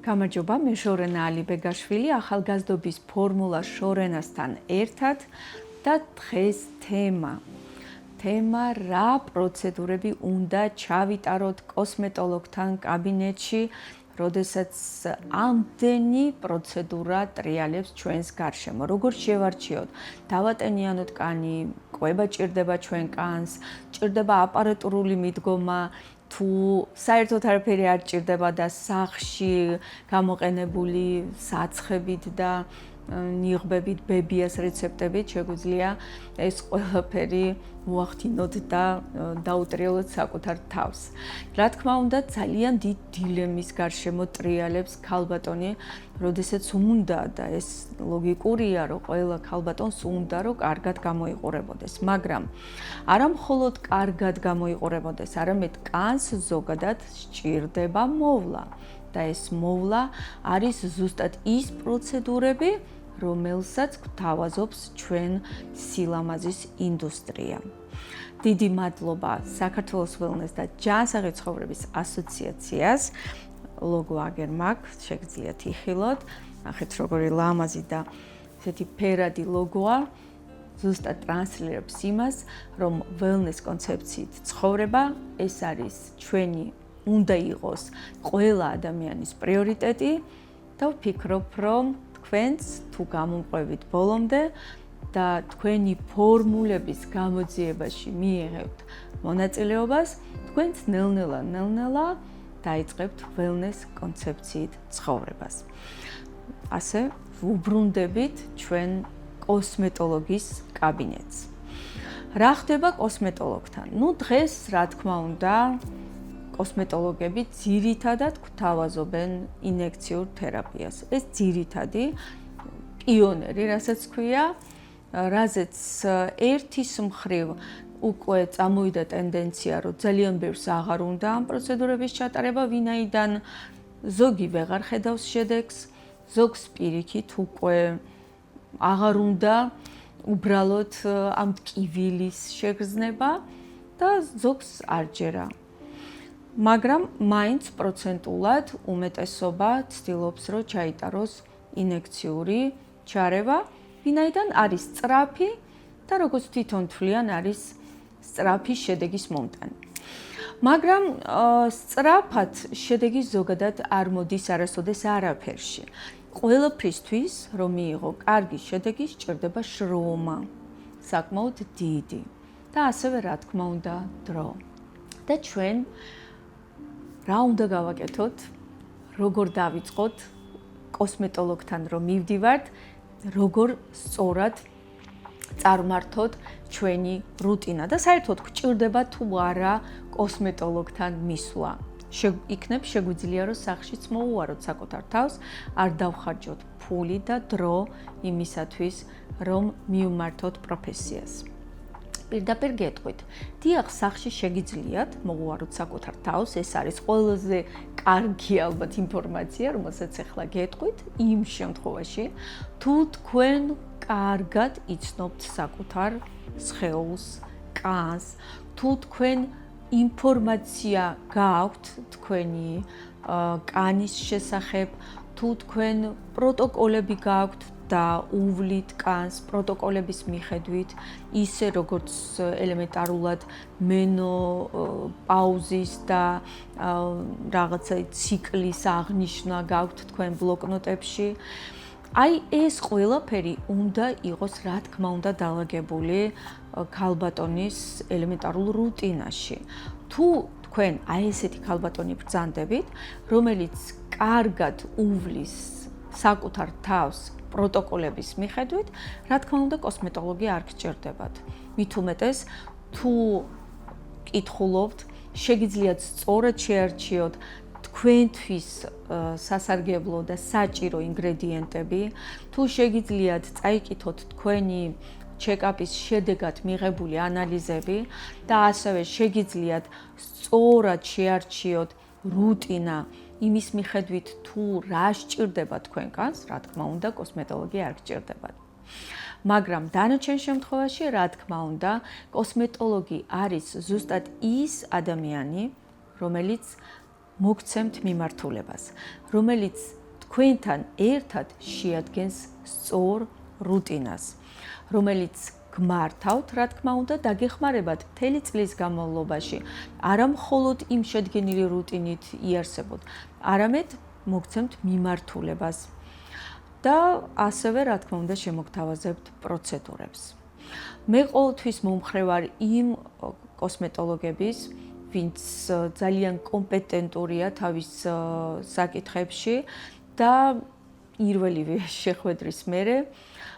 გამარჯობა, მე შორენა ალიბეგაშვილი, ახალგაზრდობის ფორმულა შორენასთან ერთად და დღეს თემა რა პროცედურები უნდა ჩავიტაროთ კოსმეტოლოგთან კაბინეტში, როდესაც ამდენი პროცედურა ტრიალებს ჩვენს გარშემო. როგორ შევარჩიოთ? დავატენიანოთ კანი, კვება ჭირდება ჩვენ კანს, ჭირდება აპარატურული მიდგომა, თუ საერთოდ არაფერი არ ჭირდება და სახლში გამოყენებული საცხებით და ნიღბებით, ბებიას რეცეპტებით შეგვიძლია ეს ყველაფერი მოახდინოთ და დაუტრიალოთ საკუთარ თავს. რა თქმა უნდა, ძალიან დიდ დილემის გარშემო ტრიალებს ქალბატონი, როდესაც უნდა და ეს ლოგიკურია, რომ ყველა ქალბატონს უნდა, რომ კარგად გამოიყურებოდეს, მაგრამ არა მხოლოდ კარგად გამოიყურებოდეს, არამედ კანს ზოგადად სჭირდება მოვლა. და ეს მოვლა არის ზუსტად ის პროცედურები, რომელსაც გვთავაზობს ჩვენ სილამაზის ინდუსტრია. დიდი მადლობა საქართველოს ველნეს და ჯანსაღი ცხოვრების ასოციაციას. ლოგო აგერ მაქვს, შეგიძლიათ იხილოთ. ნახეთ როგორი ლამაზი და ესეთი ფერადი ლოგოა. ზუსტად ტრანსლირებს იმას, რომ ველნეს კონცეფციით ცხოვრება ეს არის ჩვენი უნდა იყოს ყველა ადამიანის პრიორიტეტი და ვფიქრობ, რომ თქვენც თუ გამომყვებით ბოლომდე და თქვენი ფორმულების გამოძიებაში მიიღებთ მონაწილეობას, თქვენც ნელ-ნელა დაიწყებთ ველნეს კონცეფციით ცხოვრებას. ასე ვუბრუნდებით ჩვენ კოსმეტოლოგის კაბინეტს. რა ხდება კოსმეტოლოგთან? დღეს რა თქმა უნდა კოსმეტოლოგები ძირითადად გვთავაზობენ ინექციურ თერაპიას. ეს ძირითადი პიონერი, რასაც ქვია, რაზეც ერთის მხრივ უკვე წამოვიდა ტენდენცია, რომ ძალიან ბევრს აღარ უნდა ამ პროცედურების ჩატარება, ვინაიდან ზოგი ვეღარ ხედავს შედეგს, ზოგს პირიქით უკვე აღარ უნდა უბრალოდ ამ ტკივილის შეგრძნება და ზოგს არ ჯერა. მაგრამ მაინც პროცენტულად უმეტესობა ცდილობს, რომ ჩაიტაროს ინექციური ჩარევა, ვინაიდან არის სწრაფი და როგორც თვითონ თვლიან, არის სწრაფი შედეგის მომტანი. მაგრამ სწრაფად შედეგი ზოგადად არ მოდის არასოდეს არაფერში. ყველაფრისთვის, რომ მიიღო კარგი შედეგი, სჭირდება შრომა, საკმაოდ დიდი და ასევე რა თქმა უნდა დრო. და ჩვენ რა უნდა გავაკეთოთ, როგორ დავიწყოთ კოსმეტოლოგთან რომ მივდივართ, როგორ სწორად წარმართოთ ჩვენი რუტინა და საერთოდ გვჭირდება თუ არა კოსმეტოლოგთან მისვლა. იქნებ შეგვიძლია რომ სახლშიც მოუვაროთ საკუთარ თავს, არ დავხარჯოთ ფული და დრო იმისათვის, რომ მივმართოთ პროფესიას. პირდაპირ გეტყვით, დიახ, სახლში შეგიძლიათ მოუვაროთ საკუთარ თავს, ეს არის ყველაზე კარგი ალბათ ინფორმაცია, რომელსაც ახლა გეტყვით, იმ შემთხვევაში, თუ თქვენ კარგად იცნობთ საკუთარ სხეულს, კანს, თუ თქვენ ინფორმაცია გააქვთ თქვენი კანის შესახებ, თუ თქვენ პროტოკოლები გააქვთ და უვლით კანს პროტოკოლების მიხედვით, ისე როგორც ელემენტარულად მენოპაუზის და რაღაცა ციკლის აღნიშვნა გაქვთ თქვენ ბლოკნოტებში. აი ეს ყველაფერი უნდა იყოს, რა თქმა უნდა, დაალაგებული ქალბატონის ელემენტარულ რუტინაში. თუ თქვენ აი ესეთი ქალბატონი ბრძანდებით, რომელიც კარგად უვლის საკუთარ თავს პროტოკოლების მიხედვით, რა თქმა უნდა, კოსმეტოლოგი არ გჭირდებათ. მით უმეტეს, თუ კითხულობთ, შეგიძლიათ სწორად შეარჩიოთ თქვენთვის სასარგებლო და საჭირო ინგრედიენტები, თუ შეგიძლიათ წაიკითხოთ თქვენი ჩეკაპის შედეგად მიღებული ანალიზები და ასევე შეგიძლიათ სწორად შეარჩიოთ რუტინა იმის მიხედვით თუ რა სჭირდება თქვენგანს, რა თქმა უნდა, კოსმეტოლოგი არ გჭირდებათ. მაგრამ დანარჩენ შემთხვევაში, რა თქმა უნდა, კოსმეტოლოგი არის ზუსტად ის ადამიანი, რომელიც მოგცემთ მიმართულებას, რომელიც თქვენთან ერთად შეადგენს სწორ რუტინას, რომელიც გმართავთ, რა თქმა უნდა, დაგეხმარებათ მთელი წლის განმავლობაში, არა მხოლოდ იმ შედგენილი რუტინით იარსებოთ, არამედ მოგცემთ მიმართულებას და ასევე, რა თქმა უნდა, შემოგთავაზებთ პროცედურებს. მე ყოველთვის მომხრე ვარ იმ კოსმეტოლოგების, ვინც ძალიან კომპეტენტურია თავის საკითხებში და პირველივე შეხვედრის მერე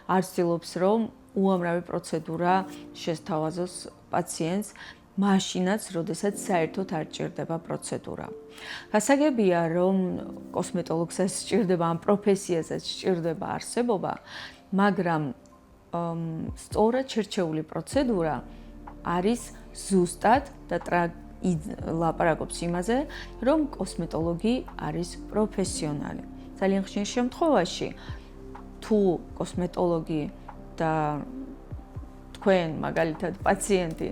არ ცდილობს, რომ უამრავი პროცედურა შესთავაზოს პაციენტს, მაშინაც, როდესაც საერთოდ არ ჭირდება პროცედურა. გასაგებია, რომ კოსმეტოლოგსაც სჭირდება, ამ პროფესიასაც სჭირდება არსებობა, მაგრამ სწორად შერჩეული პროცედურა არის ზუსტად და ლაპარაკობს იმაზე, რომ კოსმეტოლოგი არის პროფესიონალი. ძალიან ხშირ შემთხვევაში, თუ კოსმეტოლოგი და თქვენ, მაგალითად, პაციენტი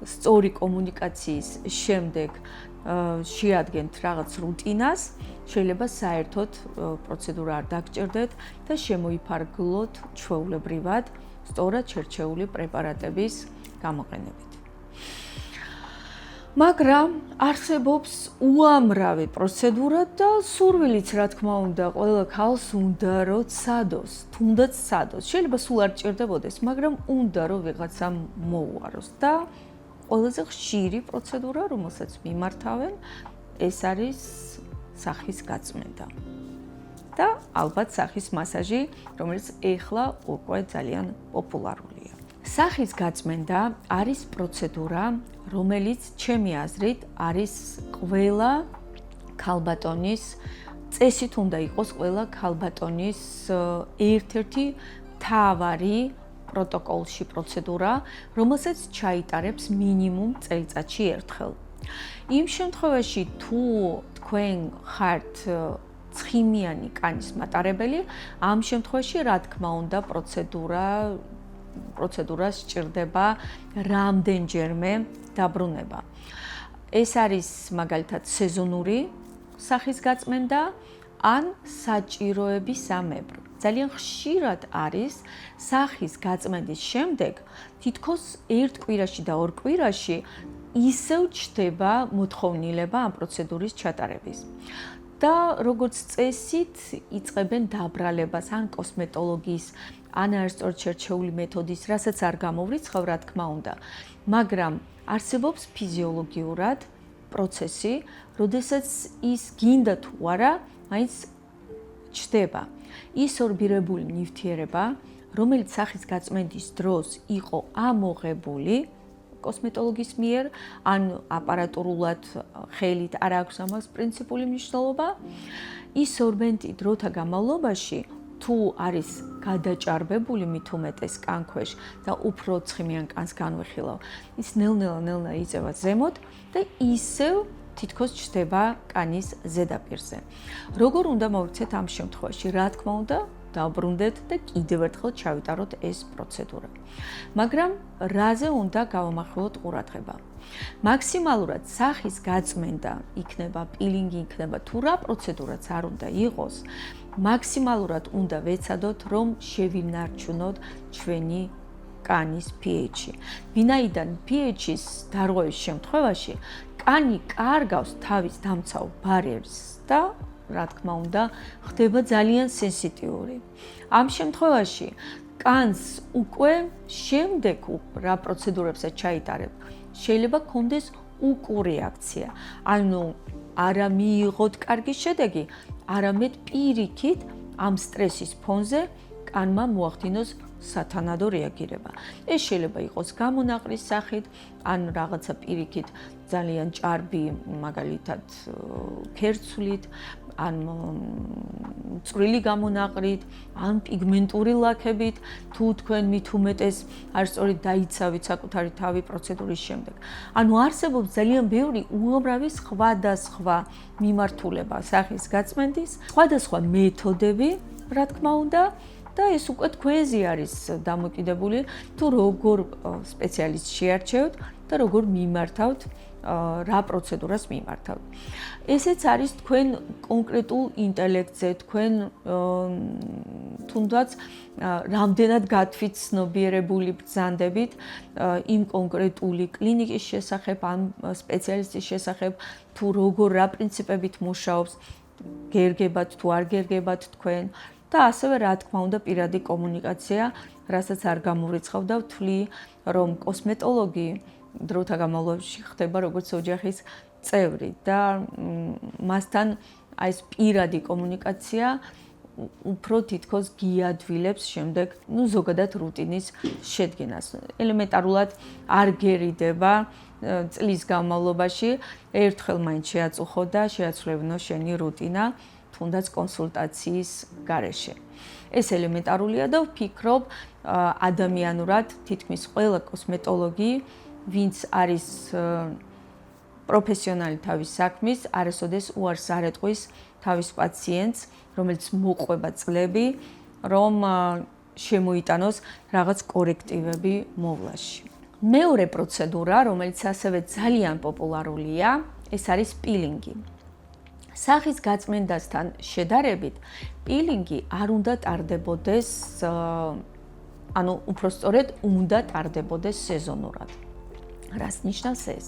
სწორი კომუნიკაციის შემდეგ შეადგენთ რაღაც რუტინას, შეიძლება საერთოდ პროცედურა არ დაგჭირდეთ და შემოიფარგლოთ ჩვეულებრივად სწორად შერჩეული პრეპარატების გამოყენებით. მაგრამ არსებობს უამრავი პროცედურა და სურვილიც, რა თქმა უნდა, ყველა ქალს უნდა რომ ცადოს, თუნდაც ცადოს. შეიძლება სულ არ ჭირდებოდეს, მაგრამ უნდა რომ ვიღაცამ მოუაროს და ყველაზე ხშირი პროცედურა, რომელსაც მიმართავენ, ეს არის სახის გაწმენდა. და ალბათ სახის მასაჟი, რომელიც ეხლა უკვე ძალიან პოპულარულია. სახის გაწმენდა არის პროცედურა, რომელიც ჩემი აზრით არის ყველა ქალბატონის წესით უნდა იყოს ყველა ქალბატონის ერთ-ერთი მთავარი პროტოკოლში პროცედურა, რომელსაც ჩაიტარებს მინიმუმ წელიწადში ერთხელ. იმ შემთხვევაში, თუ თქვენ ხართ ცხიმიანი კანის მატარებელი, ამ შემთხვევაში, რა თქმა უნდა, პროცედურას სჭირდება რამდენჯერმე დაბრუნება. ეს არის მაგალითად სეზონური სახის გაწმენდა ან საჭიროებისამებრ. ძალიან ხშირად არის სახის გაწმენდის შემდეგ თითქოს ერთ კვირაში და ორ კვირაში ისევ ჩდება მოთხოვნილება ამ პროცედურის ჩატარების. და როგორც წესით იწყებენ დაბრალებას ან კოსმეტოლოგის ან არასწორად შერჩეული მეთოდის, რასაც არ გამოვრიცხავ, რა თქმა უნდა. მაგრამ არსებობს ფიზიოლოგიურად პროცესი, როდესაც ის გინდა თუ არა, მაინც ჩდება. ის ორბირებული ნივთიერება, რომელიც სახის გაწმენდის დროს იყო ამოღებული კოსმეტოლოგის მიერ, ან აპარატურულად ხელით არ აქვს ამას პრინციპული მნიშვნელობა, ის სორბენტი დროთა განმავლობაში თუ არის გადაჭარბებული მით უმეტეს კანქვეშ და უფრო ცხიმიან კანს განვიხილავ, ის ნელ-ნელა იწევა ზემოთ და ისევ თითქოს ჩდება კანის ზედაპირზე. როგორ უნდა მოვიქცეთ ამ შემთხვევაში? რა თქმა უნდა, დავბრუნდეთ და კიდევ ერთხელ ჩავიტაროთ ეს პროცედურა. მაგრამ რაზე უნდა გავამახვილოთ ყურადღება? მაქსიმალურად სახის გაწმენდა იქნება, პილინგი იქნება, თუ რა პროცედურაც არ უნდა იყოს, მაქსიმალურად უნდა ვეცადოთ, რომ შევინარჩუნოთ ჩვენი კანის pH-ი. ვინაიდან pH-ის დარღვევის შემთხვევაში კანი კარგავს თავის დამცავ ბარიერს და რა თქმა უნდა, ხდება ძალიან სენსიტიური. ამ შემთხვევაში კანს უკვე შემდეგ რა პროცედურებსაც ჩაიტარებ, შეიძლება გქონდეს უკურეაქცია. ანუ არა მიიღოთ კარგი შედეგი, არამედ პირიქით ამ სტრესის ფონზე კანმა მოახდინოს სათანადო რეაგირება. ეს შეიძლება იყოს გამონაყრის სახით, ან რაღაცა პირიქით ძალიან ჭარბი, მაგალითად ქერცვლით, ან წვრილი გამონაყრით, ან პიგმენტური ლაქებით, თუ თქვენ მით უმეტეს არასწორად დაიცავით საკუთარი თავი პროცედურის შემდეგ. ანუ არსებობს ძალიან ბევრი უამრავი სხვადასხვა მიმართულება სახის გაწმენდის, სხვადასხვა მეთოდები, რა თქმა უნდა, და ეს უკვე თქვენზე არის დამოკიდებული, თუ როგორ სპეციალისტს შეარჩევთ და როგორ მიმართავთ რა პროცედურას მიმართავთ. ესეც არის თქვენ კონკრეტულ ინტელექტზე, თქვენ თუნდაც რამდენად გათვითცნობიერებული ბრძანდებით იმ კონკრეტული კლინიკის შესახებ, ამ სპეციალისტის შესახებ, თუ როგორ რა პრინციპებით მუშაობს, გერგებათ თუ არ გერგებათ თქვენ და ასევე რა თქმა უნდა პირადი კომუნიკაცია, რასაც არ გამურიცხავ და ვთვლი, რომ კოსმეტოლოგი დროთა განმავლობაში ხდება როგორც ოჯახის წევრი და მასთან აი ეს პირადი კომუნიკაცია უფრო თითქოს გიადვილებს შემდეგ, ზოგადად რუტინის შედგენას. ელემენტარულად არ გერიდება წლის განმავლობაში ერთხელ მაინც შეაწუხო და შეაცვლევინო შენი რუტინა, თუნდაც კონსულტაციის გარეშე. ეს ელემენტარულია და ვფიქრობ ადამიანურად თითქმის ყველა კოსმეტოლოგი, ვინც არის პროფესიონალი თავის საქმის, არასოდეს უარს არ ეტყვის თავის პაციენტს, რომელიც მოყვება წლები, რომ შემოიტანოს რაღაც კორექტივები მოვლაში. მეორე პროცედურა, რომელიც ასევე ძალიან პოპულარულია, ეს არის პილინგი. სახის გაწმენდასთან შედარებით, პილინგი არ უნდა ტარდებოდეს, ანუ უпростоრედ უნდა ტარდებოდეს სეზონურად. რას ნიშნავს ეს?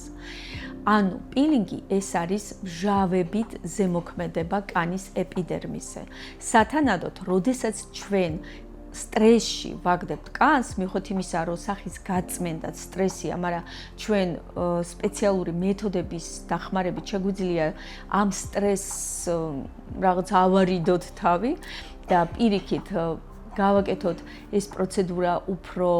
ანუ პილინგი ეს არის მჟავებით ზემოქმედება კანის ეპიდერმისზე. სათანადოდ, როდესაც ჩვენ სტრესში ვაგდებთ კანს, მიუხედავად იმისა, რომ სახის გაწმენდაც სტრესია, მაგრამ ჩვენ სპეციალური მეთოდების დახმარებით შეგვიძლია ამ სტრესს რაღაც ავარიდოთ თავი და პირიქით გავაკეთოთ ეს პროცედურა უფრო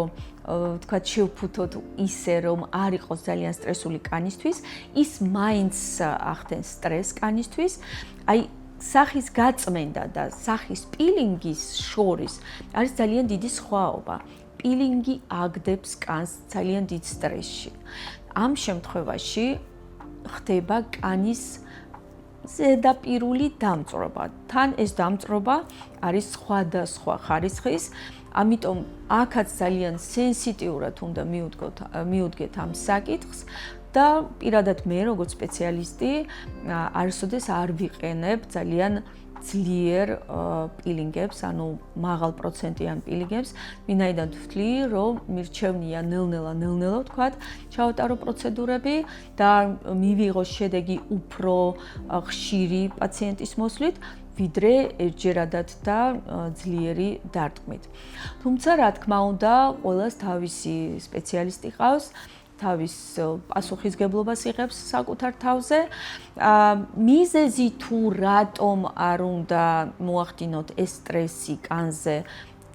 თქვათ შევფუთოთ ისე რომ არ იყოს ძალიან სტრესული კანისთვის, ის მაინც ახდენს სტრესს კანისთვის. აი სახის გაწმენდა და სახის პილინგის შორის არის ძალიან დიდი სხვაობა. პილინგი აგდებს კანს ძალიან დიდ სტრესში. ამ შემთხვევაში ხდება კანის ზედაპირული დამწვრობა. თან ეს დამწვრობა არის სხვადასხვა ხარისხის, ამიტომ აქაც ძალიან სენსიტიურად უნდა მიუდგეთ ამ საკითხს და პირადად მე როგორც სპეციალისტი არასოდეს არ ვიყენებ ძალიან ძლიერ პილინგებს, ანუ მაღალ პროცენტიან პილინგებს, ვინაიდან ვთვლი, რომ მირჩევნია ნელ-ნელა ვთქვათ, ჩავატარო პროცედურები და მივიღო შედეგი უფრო ხშირი პაციენტის მოსვლით, ვიდრე ერთჯერადად და ძლიერი დარტყმით. თუმცა, რა თქმა უნდა, ყველას თავისი სპეციალისტი ყავს, თავის პასუხისგებლობას იღებს საკუთარ თავზე. მიზეზი თუ რატომ არ უნდა მოახდინოთ ეს სტრესი კანზე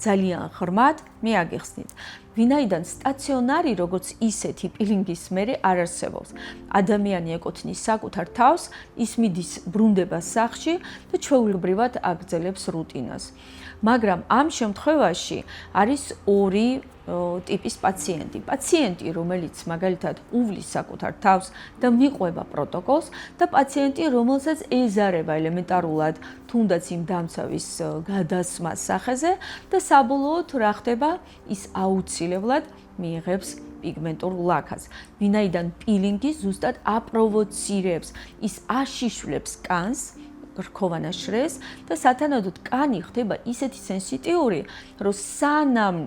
ძალიან ღრმად, მე აგიხსნით. ვინაიდან სტაციონარი როგორც ისეთი პილინგის მერე არ არსებობს. ადამიანი ეკუთვნის საკუთარ თავს, ის მიდის ბრუნდება სახლში და ჩვეულებრივად აგრძელებს რუტინას. მაგრამ ამ შემთხვევაში არის ორი ტიპის პაციენტი. პაციენტი, რომელიც მაგალითად უვლის საკუთარ თავს და მიყვება პროტოკოლს და პაციენტი, რომელსაც ეზარება ელემენტარულად თუნდაც იმ დამცავის გადასმა სახეზე და საბოლოოდ რა ხდება, ის აუცილებლად მიიღებს პიგმენტურ ლაქას. ვინაიდან პილინგი ზუსტად აპროვოცირებს, ის აშიშვლებს კანს, რქოვანას შრეს და სათანადოდ კანი ხდება ისეთი სენსიტიური, რომ სანამ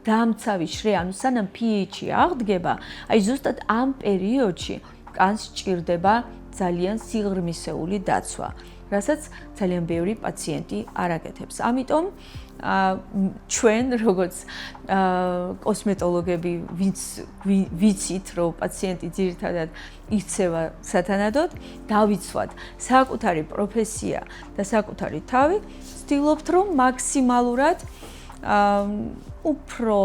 დამცავი შრე, ანუ სანამ pH-ი აღდგება, აი ზუსტად ამ პერიოდში კანს სჭირდება ძალიან სიღრმისეული დაცვა, რასაც ძალიან ბევრი პაციენტი არ აკეთებს. ამიტომ ჩვენ როგორც კოსმეტოლოგები ვიცით, რომ პაციენტი ძირითადად იქცევა სათანადოდ, დავიცვათ საკუთარი პროფესია და საკუთარი თავი, ვცდილობთ რომ მაქსიმალურად უფრო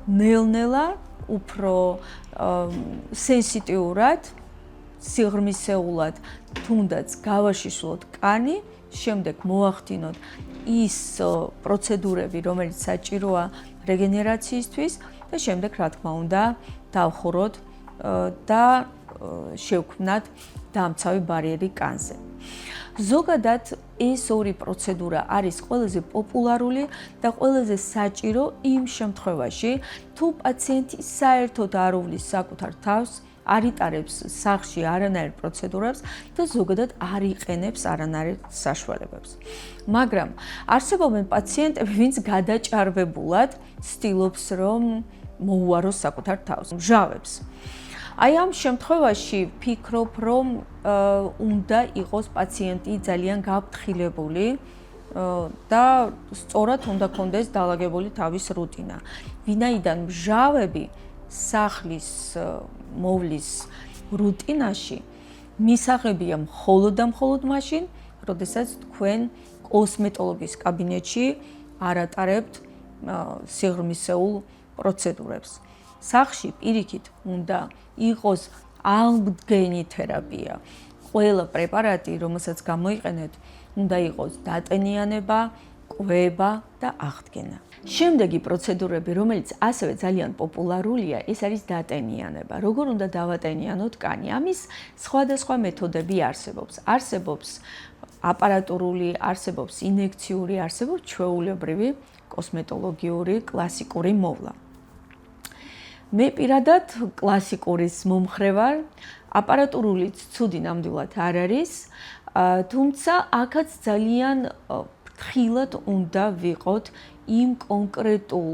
ნელ-ნელა, უფრო სენსიტიურად, სიღრმისეულად თუნდაც გავაშიშვლოთ კანი, შემდეგ მოახდინოთ ის პროცედურები, რომელიც საჭიროა რეგენერაციისთვის და შემდეგ, რა თქმა უნდა, დავხუროთ და შევქმნათ დამცავი ბარიერი კანზე. ზოგადად ეს ორი პროცედურა არის ყველაზე პოპულარული და ყველაზე საჭირო იმ შემთხვევაში, თუ პაციენტი საერთოდ არ უვლის საკუთარ თავს, არ იტარებს სახლში არანაირ პროცედურებს და ზოგადად არ იყენებს არანაირ საშუალებებს. მაგრამ არსებობენ პაციენტები, ვინც გადაჭარბებულად ცდილობს, რომ მოუაროს საკუთარ თავს, მჟავებს. აი ამ შემთხვევაში ვფიქრობ, რომ უნდა იყოს პაციენტი ძალიან გაფრთხილებული და სწორად უნდა კონდეს დალაგებული თავის რუტინა. ვინაიდან მჟავები სახლის მოვლის რუტინაში მისაღებია მხოლოდ და მხოლოდ მაშინ, როდესაც თქვენ კოსმეტოლოგის კაბინეტში არ ატარებთ სიღრმისეულ პროცედურებს. სახლში პირიქით უნდა იყოს აღდგენი თერაპია. ყველა პრეპარატი, რომელსაც გამოიყენებთ, უნდა იყოს დატენიანება, კვება და აღდგენა. შემდეგი პროცედურები, რომელიც ასევე ძალიან პოპულარულია, ეს არის დატენიანება. როგორ უნდა დავატენიანოთ კანი? ამის სხვადასხვა მეთოდები არსებობს. არსებობს აპარატურული, არსებობს ინექციური, არსებობს ჩვეულებრივი კოსმეტოლოგიური კლასიკური მოვლა. მე პირადად კლასიკურის მომხრე ვარ, აპარატურულიც ცუდი ნამდვილად არ არის, თუმცა აქაც ძალიან ფრთხილად უნდა ვიყოთ იმ კონკრეტულ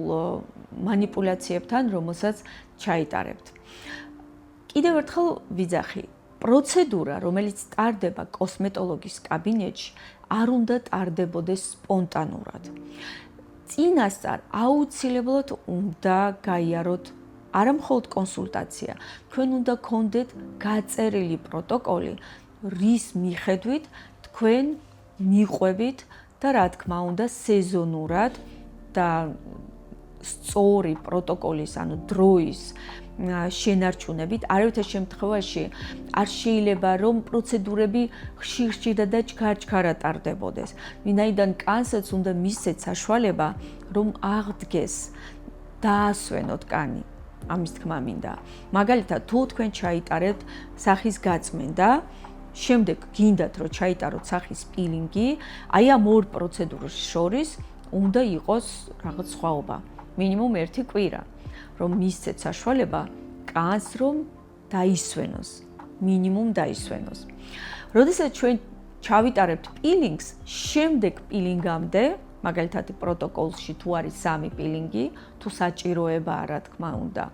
მანიპულაციებთან, რომელსაც ჩაიტარებთ. კიდევ ერთხელ ვიძახი, პროცედურა, რომელიც ტარდება კოსმეტოლოგის კაბინეტში, არ უნდა ტარდებოდეს სპონტანურად. წინასწარ აუცილებლად უნდა გაიაროთ არა მხოლოდ კონსულტაცია, თქვენ უნდა გქონდეთ გაწერილი პროტოკოლი, რის მიხედვით თქვენ მიყვებით და რა თქმა უნდა სეზონურად და სწორი პროტოკოლის, ანუ დროის შენარჩუნებით, არავითარ შემთხვევაში არ შეიძლება რომ პროცედურები ხშირ-ხშირად და ჩქარ-ჩქარად ტარდებოდეს. ვინაიდან კანსაც უნდა მისცეთ საშუალება, რომ აღდგეს, დაასვენოთ კანი. ამის თქმა მინდა. მაგალითად, თუ თქვენ ჩაიტარებთ სახის გაწმენდა, შემდეგ გინდათ რომ ჩაიტაროთ სახის პილინგი, აი ამ ორ პროცედურას შორის უნდა იყოს რაღაც სხვაობა. მინიმუმ 1 კვირა, რომ მისცეთ საშუალება კანს რომ დაისვენოს, მინიმუმ დაისვენოს. როდესაც ჩვენ ჩავიტარებთ პილინგს, შემდეგ პილინგამდე, მაგალითად პროტოკოლში თუ არის 3 პილინგი, თუ საჭიროებაა, რა თქმა უნდა,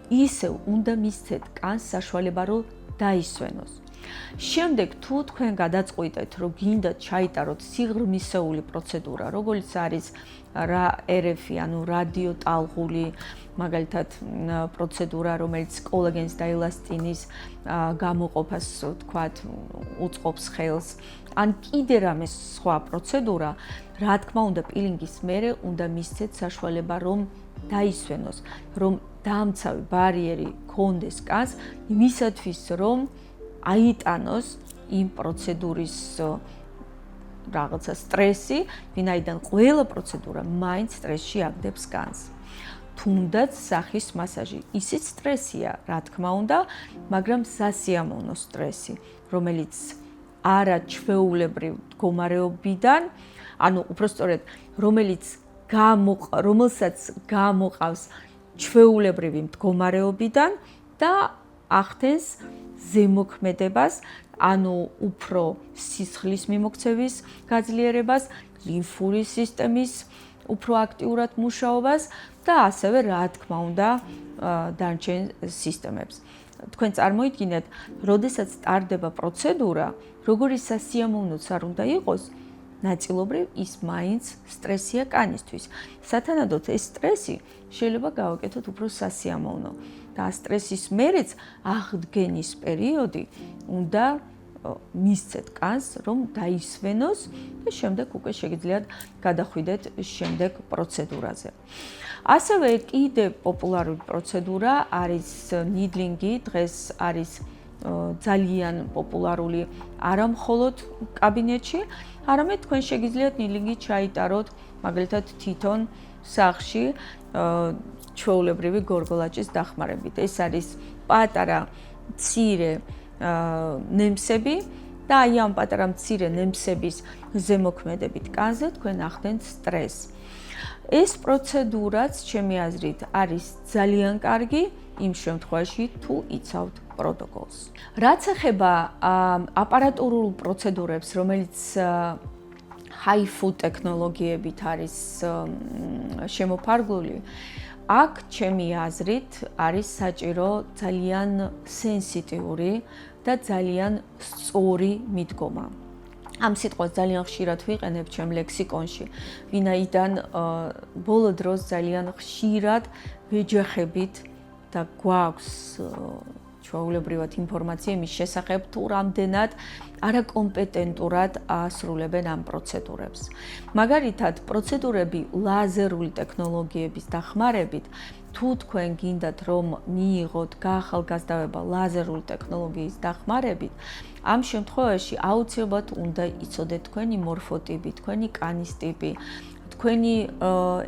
ისევ უნდა მისცეთ კანს საშუალება რომ დაისვენოს. შემდეგ თუ თქვენ გადაწყვიტეთ, რომ გინდათ ჩაიტაროთ სიღრმისეული პროცედურა, როგორც არის RF-ი, ანუ რადიოტალღული, მაგალითად პროცედურა, რომელიც კოლაგენის და ელასტინის გამოყოფას, თქვათ, უწყობს ხელს, ან კიდე რამე სხვა პროცედურა, რა თქმა უნდა, პილინგის მერე უნდა მისცეთ საშუალება, რომ დაისვენოს, რომ დამცავი ბარიერი გქონდეს კანს, იმისათვის, რომ აიტანოს იმ პროცედურის რაღაცა სტრესი, ვინაიდან ყველა პროცედურა მაინც სტრესში აგდებს კანს. თუნდაც სახის მასაჟი ისიც სტრესია, რა თქმა უნდა, მაგრამ სასიამოვნო სტრესი, რომელიც არა ჩვეულებრივ მდგომარეობიდან, ანუ უпростоრედ, რომელსაც გამოყავს ჩვეულებრივი მდგომარეობიდან და ახდენს ზემოქმედებას, ანუ უფრო სისხლის მიმოქცევის გაძლიერებას, ლიმფური სისტემის უფრო აქტიურად მუშაობას და ასევე რა თქმა უნდა დანარჩენ სისტემებს. თქვენ წარმოიდგინეთ, როდესაც ტარდება პროცედურა, როგორი სასიამოვნოც არ უნდა იყოს, ნაწილობრივ ის მაინც სტრესია კანისთვის. სათანადოდ ეს სტრესი შეიძლება გავაკეთოთ უფრო სასიამოვნო და სტრესის მერეც აღდგენის პერიოდი უნდა მისცეთ კანს, რომ დაისვენოს და შემდეგ უკვე შეგიძლიათ გადახვიდეთ შემდეგ პროცედურაზე. ასევე კიდევ პოპულარული პროცედურა არის ნიდლინგი, დღეს არის ძალიან პოპულარული არა მხოლოდ კაბინეტში, არამედ თქვენ შეგიძლიათ ნიდლინგი ჩაიტაროთ, მაგალითად თვითონ სახლში ჩვეულებრივი გორგოლაჭის დახმარებით. ეს არის პატარა მცირე ნემსები და აი ამ პატარა მცირე ნემსების ზემოქმედებით კანზე თქვენ ახდენთ სტრესს. ეს პროცედურაც, ჩემი აზრით, არის ძალიან კარგი, იმ შემთხვევაში თუ იცავთ პროტოკოლს. რაც ეხება აპარატურულ პროცედურებს, რომელიც HIFU ტექნოლოგიებით არის შემოფარგლული, აქ ჩემი აზრით არის საჭირო ძალიან სენსიტიური და ძალიან სწორი მიდგომა. ამ სიტყვას ძალიან ხშირად ვიყენებ ჩემ ლექსიკონში, ვინაიდან ბოლო დროს ძალიან ხშირად ვეჯახებით და გვაქვს ჩვეულებრივად ინფორმაცია იმის შესახებ, თუ რამდენად არაკომპეტენტურად ასრულებენ ამ პროცედურებს. მაგალითად, პროცედურები ლაზერული ტექნოლოგიების დახმარებით, თუ თქვენ გინდათ რომ მიიღოთ გაახალგაზრდავება ლაზერული ტექნოლოგიის დახმარებით, ამ შემთხვევაში აუცილებლად უნდა იცოდეთ თქვენი მორფოტიპი, თქვენი კანის ტიპი, თქვენი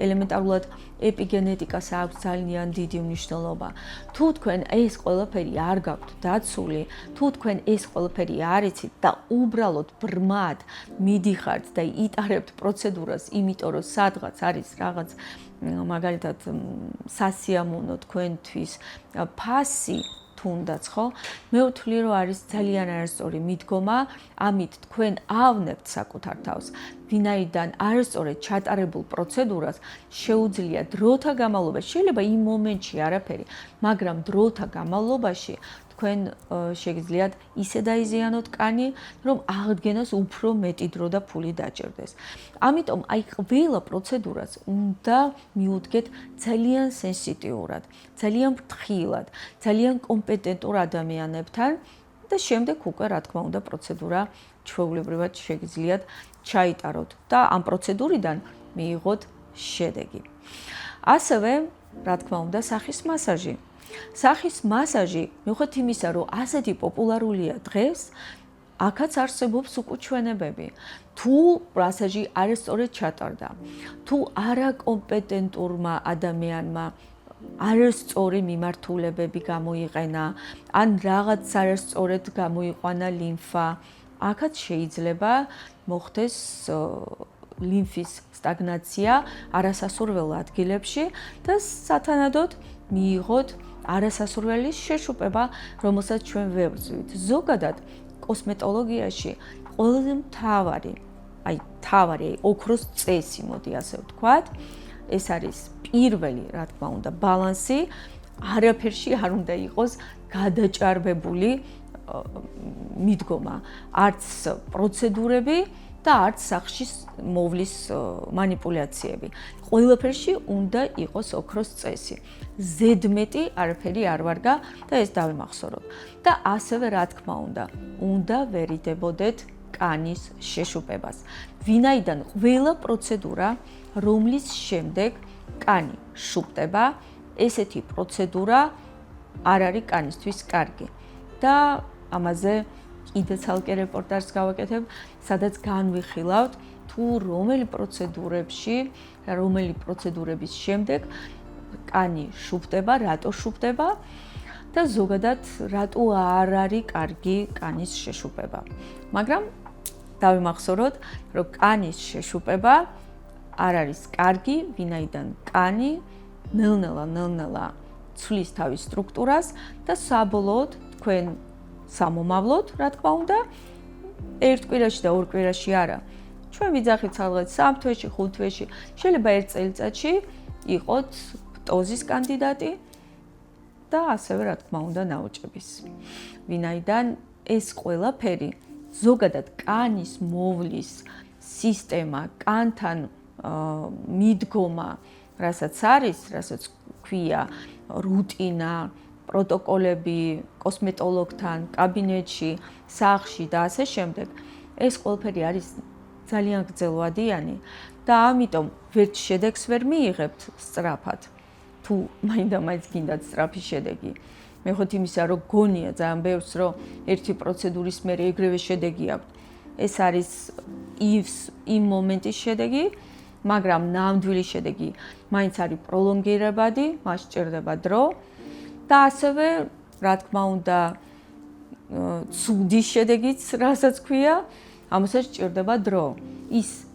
ელემენტარულად ეპიგენეტიკას აქვს ძალიან დიდი მნიშვნელობა. თუ თქვენ ეს ყველაფერი არ გაქვთ დაცული, თუ თქვენ ეს ყველაფერი არ იცით და უბრალოდ ბრმად მიდიხართ და იტარებთ პროცედურას, იმიტომ რომ სადღაც არის რაღაც მაგალითად სასიამოვნო თქვენთვის ფასი თუნდაც ხო, მე ვთვლი რომ არის ძალიან არასწორი მიდგომა, ამით თქვენ ავნებთ საკუთარ თავს, ვინაიდან არასწორად ჩატარებულ პროცედურას შეუძლია დროთა განმავლობაში, შეიძლება იმ მომენტში არაფერი, მაგრამ დროთა განმავლობაში თქვენ შეგიძლიათ ისე დაიზიანოთ კანი, რომ აღდგენას უფრო მეტი დრო და ფული დაჭირდეს. ამიტომ აი ყველა პროცედურას უნდა მიუდგეთ ძალიან სენსიტიურად, ძალიან ფრთხილად, ძალიან კომპეტენტურ ადამიანებთან და შემდეგ უკვე რა თქმა უნდა პროცედურა ჩვეულებრივად შეგიძლიათ ჩაიტაროთ და ამ პროცედურიდან მიიღოთ შედეგი. ასევე, რა თქმა უნდა, სახის მასაჟი. სახის მასაჟი, მიუხედავად იმისა, რომ ასეთი პოპულარულია დღეს, აქაც არსებობს უკუჩვენებები. თუ მასაჟი არასწორად ჩატარდა, თუ არაკომპეტენტურმა ადამიანმა არასწორი მიმართულებები გამოიყენა, ან რაღაც არასწორად გამოიყვანა ლიმფა, აქაც შეიძლება მოხდეს ლიმფის სტაგნაცია არასასურველ ადგილებში და სათანადოდ მიიღოთ არასასურველი შეშუპება, რომელსაც ჩვენ ვებრძვით. ზოგადად კოსმეტოლოგიაში ყველაზე მთავარი, ოქროს წესი, მოდი ასე ვთქვათ, ეს არის პირველი, რა თქმა უნდა, ბალანსი, არაფერში არ უნდა იყოს გადაჭარბებული მიდგომა, არც პროცედურები და არც სახში მოვლის მანიპულაციები. ყველაფერში უნდა იყოს ოქროს წესი. ზედმეტი არაფერი არ ვარგა და ეს დავიმახსოვროთ. და ასევე რა თქმა უნდა ვერიდებოდეთ კანის შეშუპებას. ვინაიდან ყველა პროცედურა, რომლის შემდეგ კანი შუპდება, ესეთი პროცედურა არ არის კანისთვის კარგი. და ამაზე კიდე ცალკე რეპორტაჟს გავაკეთებ, სადაც განვიხილავთ თუ რომელი პროცედურების შემდეგ კანი შუპდება, რატო შუპდება და ზოგადად რატო არ არის კარგი კანის შეშუპება. მაგრამ დავიმახსოვროთ, რომ კანის შეშუპება არ არის კარგი, ვინაიდან კანი ნელ-ნელა ცვლის თავის სტრუქტურას და საბოლოოდ თქვენ სამომავლოდ, რა თქმა უნდა, ერთ კვირაში და ორ კვირაში არა. ჩვენ ვიძახით სადღაც 3 თვეში, 5 თვეში, შეიძლება 1 წელიწადში იყოთ პტოზის კანდიდატი და ასევე რა თქმა უნდა ნაოჭების. ვინაიდან ეს ყველაფერი ზოგადად კანის მოვლის სისტემა, კანთან მიდგომა, რასაც არის, რასაც ქვია რუტინა, პროტოკოლები კოსმეტოლოგთან, კაბინეტში, სახლში და ასე შემდეგ, ეს ყველაფერი არის ძალიან გრძელვადიანი და ამიტომ ვერც შედეგს ვერ მიიღებთ სწრაფად. თუ მაინდა-მაინც გინდათ სწრაფი შედეგი. მიუხედავად იმისა, რომ გონია ძალიან ბევრს, რომ ერთი პროცედურის მერე ეგრევე შედეგი აქვს. ეს არის იმ მომენტის შედეგი, მაგრამ ნამდვილი შედეგი მაინც არის პროლონგირებადი, მას სჭირდება დრო და ასევე, რა თქმა უნდა, ცუდი შედეგიც, რასაც ქვია, ამასაც სჭირდება დრო. ის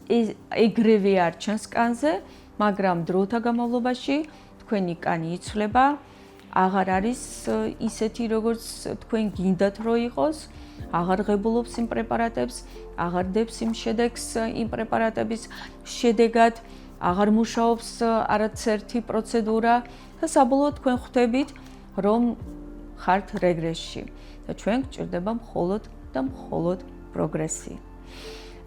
ეგრევე არ ჩანს კანზე, მაგრამ დროთა განმავლობაში თქვენი კანი იცვლება, აღარ არის ისეთი, როგორც თქვენ გინდათ რომ იყოს, აღარ ღებულობს იმ პრეპარატებს, აღარ დებს იმ შედეგს იმ პრეპარატების შედეგად, აღარ მუშაობს არაცერთი პროცედურა და საბოლოოდ თქვენ ხვდებით, რომ ხართ რეგრესში და ჩვენ გჭირდება მხოლოდ და მხოლოდ პროგრესი.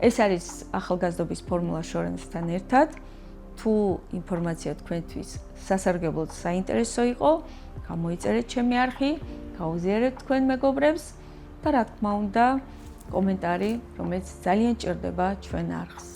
ეს არის ახალგაზრდობის ფორმულა შორენსთან ერთად. თუ ინფორმაცია თქვენთვის სასარგებლოდ საინტერესო იყო, გამოიწერეთ ჩემი არხი, გაუზიარეთ თქვენ მეგობრებს და რა თქმა უნდა, კომენტარი, რომელიც ძალიან ჭირდება ჩვენ არხს.